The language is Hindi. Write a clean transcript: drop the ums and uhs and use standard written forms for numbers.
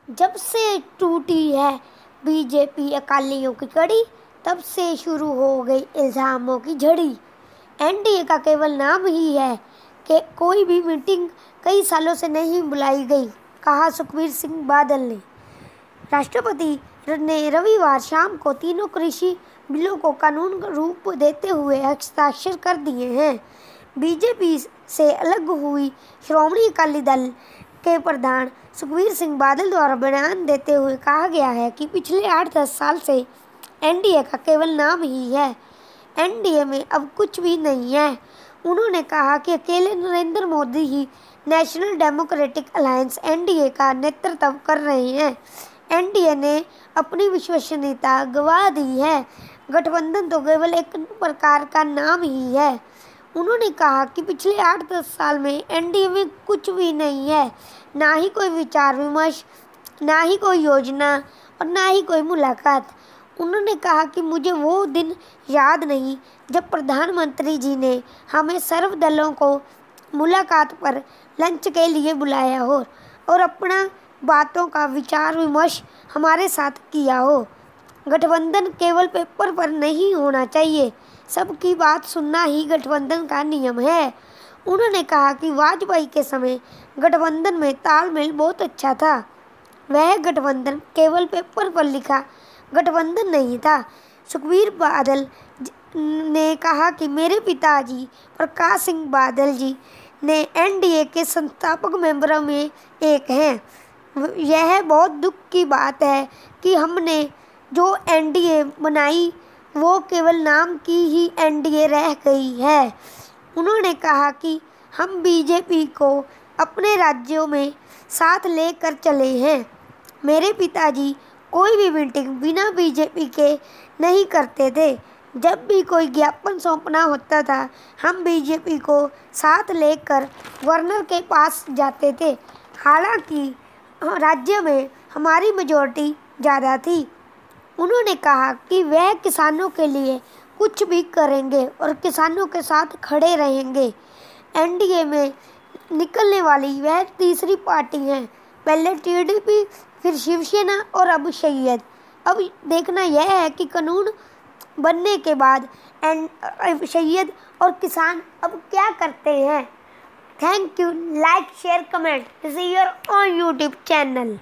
जब से टूटी है बीजेपी अकालियों की कड़ी, तब से शुरू हो गई इल्ज़ामों की झड़ी। एनडीए का केवल नाम ही है कि कोई भी मीटिंग कई सालों से नहीं बुलाई गई, कहा सुखबीर सिंह बादल ने। राष्ट्रपति ने रविवार शाम को तीनों कृषि बिलों को कानून रूप देते हुए हस्ताक्षर कर दिए हैं। बीजेपी से अलग हुई श्रोमणी अकाली दल के प्रधान सुखबीर सिंह बादल द्वारा बयान देते हुए कहा गया है कि पिछले 8-10 साल से एनडीए का केवल नाम ही है, एनडीए में अब कुछ भी नहीं है। उन्होंने कहा कि अकेले नरेंद्र मोदी ही नेशनल डेमोक्रेटिक अलायंस एनडीए का नेतृत्व कर रहे हैं। एनडीए ने अपनी विश्वसनीयता गंवा दी है। गठबंधन तो केवल एक प्रकार का नाम ही है। उन्होंने कहा कि पिछले 8-10 साल में एनडीए में कुछ भी नहीं है, ना ही कोई विचार विमर्श, ना ही कोई योजना और ना ही कोई मुलाकात। उन्होंने कहा कि मुझे वो दिन याद नहीं जब प्रधानमंत्री जी ने हमें सर्व दलों को मुलाकात पर लंच के लिए बुलाया हो और अपना बातों का विचार विमर्श हमारे साथ किया हो। गठबंधन केवल पेपर पर नहीं होना चाहिए, सबकी बात सुनना ही गठबंधन का नियम है। उन्होंने कहा कि वाजपेयी के समय गठबंधन में तालमेल बहुत अच्छा था। वह गठबंधन केवल पेपर पर लिखा गठबंधन नहीं था। सुखबीर बादल ने कहा कि मेरे पिताजी प्रकाश सिंह बादल जी ने एनडीए के संस्थापक मेंबरों में एक हैं। यह बहुत दुख की बात है कि हमने जो एनडीए बनाई वो केवल नाम की ही एनडीए रह गई है। उन्होंने कहा कि हम बीजेपी को अपने राज्यों में साथ लेकर चले हैं। मेरे पिताजी कोई भी मीटिंग बिना बीजेपी के नहीं करते थे। जब भी कोई ज्ञापन सौंपना होता था, हम बीजेपी को साथ लेकर गवर्नर के पास जाते थे। हालांकि राज्य में हमारी मेजॉरिटी ज़्यादा थी। उन्होंने कहा कि वह किसानों के लिए कुछ भी करेंगे और किसानों के साथ खड़े रहेंगे। एनडीए में निकलने वाली वह तीसरी पार्टी है। पहले टीडीपी, फिर शिवसेना और अब शयद। अब देखना यह है कि कानून बनने के बाद शयद और किसान अब क्या करते हैं। Thank you, like share comment, this is your on YouTube channel.